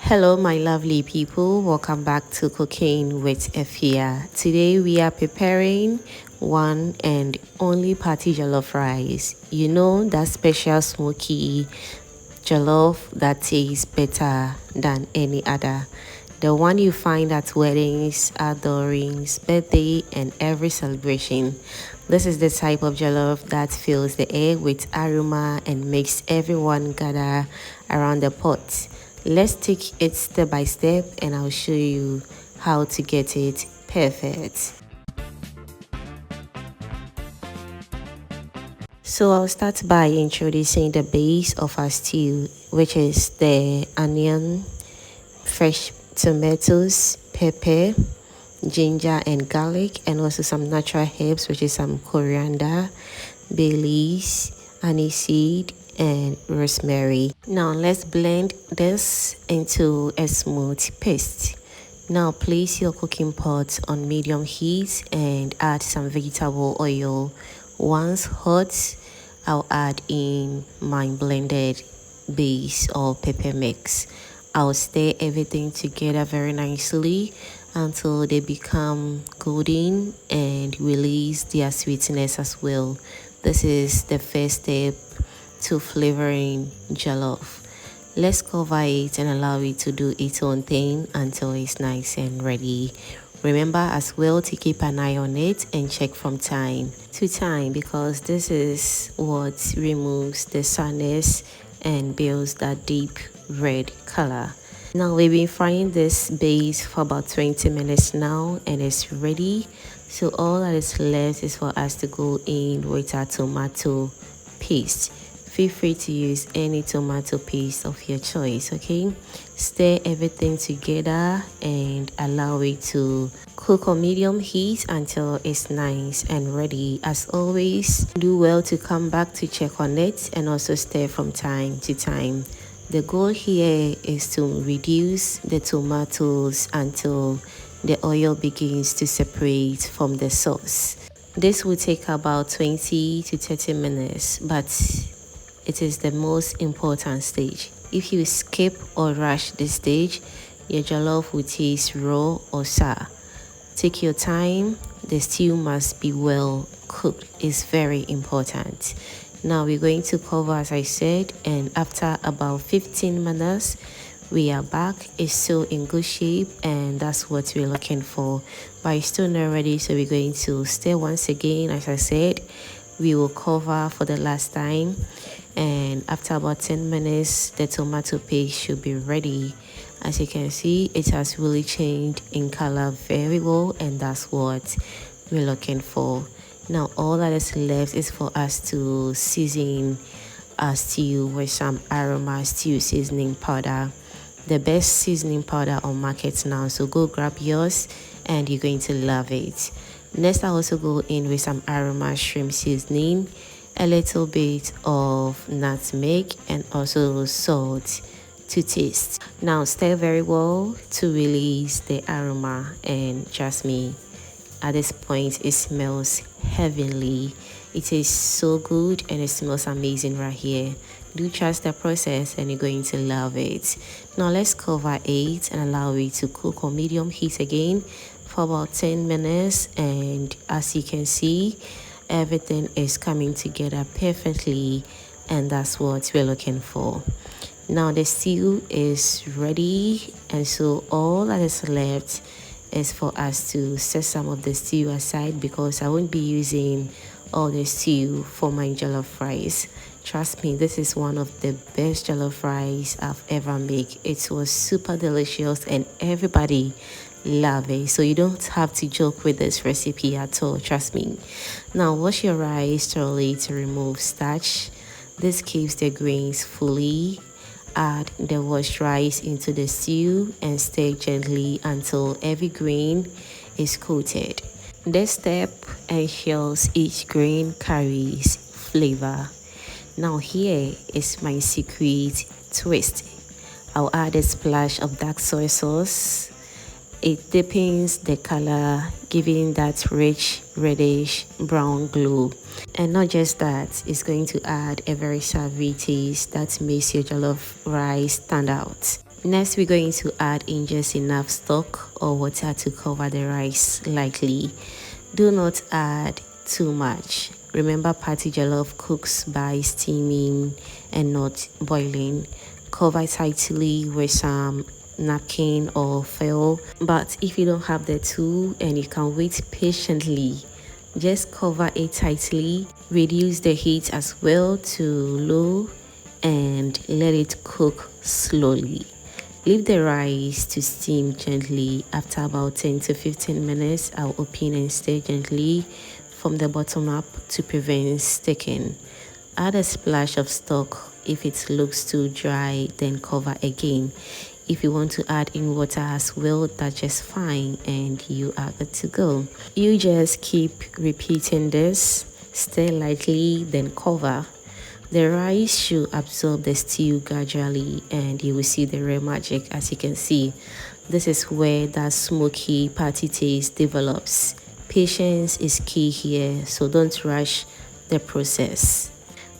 Hello, my lovely people. Welcome back to Cooking with Efya. Today we are preparing one and only party jollof rice. You know that special smoky jollof that tastes better than any other. The one you find at weddings, outdoorings, birthday, and every celebration. This is the type of jollof that fills the air with aroma and makes everyone gather around the pot. Let's take it step by step and I'll show you how to get it perfect. So I'll start by introducing the base of our stew, which is the onion, fresh tomatoes, pepper, ginger and garlic, and also some natural herbs, which is some coriander, bay leaves, aniseed, and rosemary. Now let's blend this into a smooth paste. Now place your cooking pot on medium heat and add some vegetable oil. Once hot, I'll add in my blended base or pepper mix. I'll stir everything together very nicely until they become golden and release their sweetness as well. This is the first step to flavoring jollof. Let's cover it and allow it to do its own thing until it's nice and ready. Remember as well to keep an eye on it and check from time to time because this is what removes the sourness and builds that deep red color. Now we've been frying this base for about 20 minutes now and it's ready. So all that is left is for us to go in with our tomato paste. Feel free to use any tomato paste of your choice, okay? Stir everything together and allow it to cook on medium heat until it's nice and ready. As always, do well to come back to check on it and also stir from time to time. The goal here is to reduce the tomatoes until the oil begins to separate from the sauce. This will take about 20 to 30 minutes, but it is the most important stage. If you skip or rush this stage, your jollof will taste raw or sour. Take your time. The stew must be well cooked. It's very important. Now we're going to cover as I said, and after about 15 minutes, we are back. It's still in good shape and that's what we're looking for. But it's still not ready, so we're going to stir once again. As I said, we will cover for the last time. And after about 10 minutes, the tomato paste should be ready. As you can see, it has really changed in color very well, and that's what we're looking for. Now all that is left is for us to season our stew with some aroma stew seasoning powder. The best seasoning powder on market now, so go grab yours and you're going to love it. Next, I also go in with some aroma shrimp seasoning, a little bit of nutmeg, and also salt to taste. Now stir very well to release the aroma, and trust me, at this point it smells heavenly. It is so good and it smells amazing right here. Do trust the process and you're going to love it. Now let's cover it and allow it to cook on medium heat again for about 10 minutes, and as you can see, everything is coming together perfectly, and that's what we're looking for. Now the stew is ready, and so all that is left is for us to set some of the stew aside because I won't be using all the stew for my jollof rice. Trust me, this is one of the best jollof rice I've ever made. It was super delicious and everybody love it, so you don't have to joke with this recipe at all, trust me. Now wash your rice thoroughly to remove starch. This keeps the grains fully. Add the washed rice into the stew and stir gently until every grain is coated. This step ensures each grain carries flavor. Now here is my secret twist. I'll add a splash of dark soy sauce. It deepens the color, giving that rich reddish brown glow. And not just that, it's going to add a very savory taste that makes your jollof rice stand out. Next, we're going to add in just enough stock or water to cover the rice lightly. Do not add too much. Remember, party jollof cooks by steaming and not boiling. Cover tightly with some napkin or foil. But if you don't have the two and you can wait patiently, just cover it tightly. Reduce the heat as well to low and let it cook slowly. Leave the rice to steam gently. After about 10 to 15 minutes, I'll open and stir gently from the bottom up to prevent sticking. Add a splash of stock. If it looks too dry, then cover again. If you want to add in water as well, that's just fine and you are good to go. You just keep repeating this. Stir lightly, then cover. The rice should absorb the stew gradually and you will see the real magic. As you can see, this is where that smoky party taste develops. Patience is key here, so don't rush the process.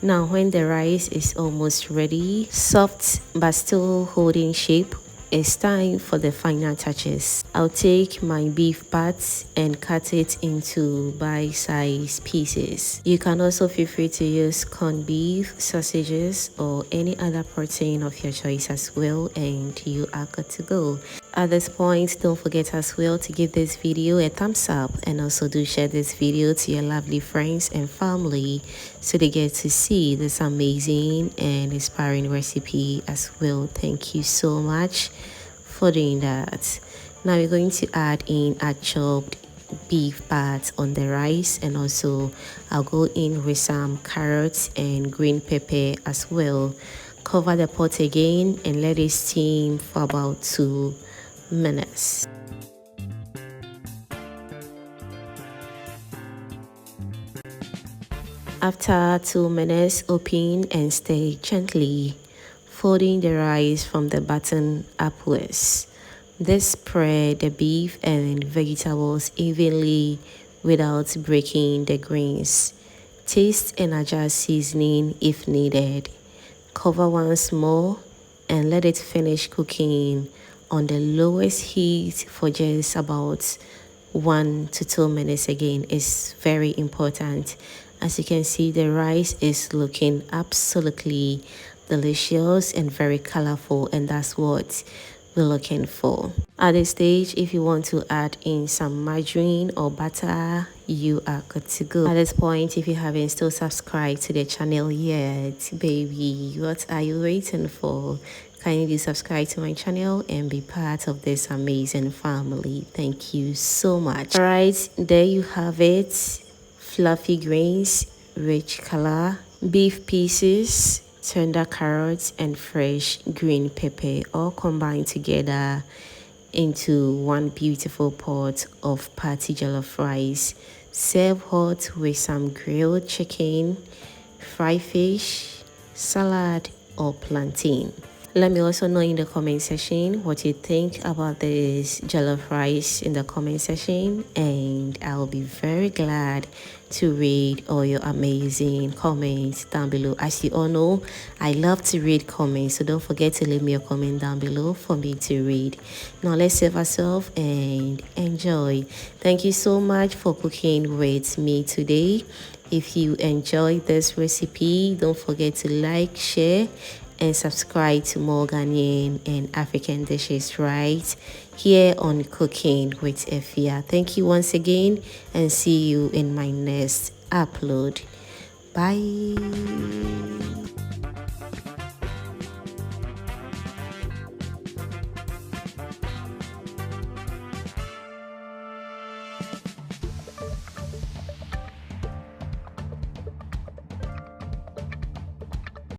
Now when the rice is almost ready, soft but still holding shape, it's time for the final touches. I'll take my beef parts and cut it into bite-sized pieces. You can also feel free to use corned beef, sausages, or any other protein of your choice as well, and you are good to go. At this point, don't forget as well to give this video a thumbs up and also do share this video to your lovely friends and family so they get to see this amazing and inspiring recipe as well. Thank you so much for doing that. Now we're going to add in a chopped beef parts on the rice, and also I'll go in with some carrots and green pepper as well. Cover the pot again and let it steam for about 2 minutes. After 2 minutes, open and stir gently, folding the rice from the bottom upwards. This spread the beef and vegetables evenly without breaking the grains. Taste and adjust seasoning if needed. Cover once more and let it finish cooking on the lowest heat for just about 1 to 2 minutes. Again, is very important. As you can see, the rice is looking absolutely delicious and very colorful, and that's what we're looking for. At this stage, if you want to add in some margarine or butter, you are good to go. At this point, if you haven't still subscribed to the channel yet, baby, what are you waiting for? Kindly subscribe to my channel and be part of this amazing family. Thank you so much. All right, there you have it. Fluffy grains, rich color, beef pieces, tender carrots, and fresh green pepper all combined together into one beautiful pot of party jollof rice. Serve hot with some grilled chicken, fried fish, salad, or plantain. Let me also know in the comment section what you think about this jollof rice in the comment section, and I'll be very glad to read all your amazing comments down below. As you all know, I love to read comments, so don't forget to leave me a comment down below for me to read. Now let's serve ourselves and enjoy. Thank you so much for cooking with me today. If you enjoyed this recipe, don't forget to like, share, and subscribe to more Ghanaian and African dishes right here on Cooking with Efya. Thank you once again and see you in my next upload. Bye.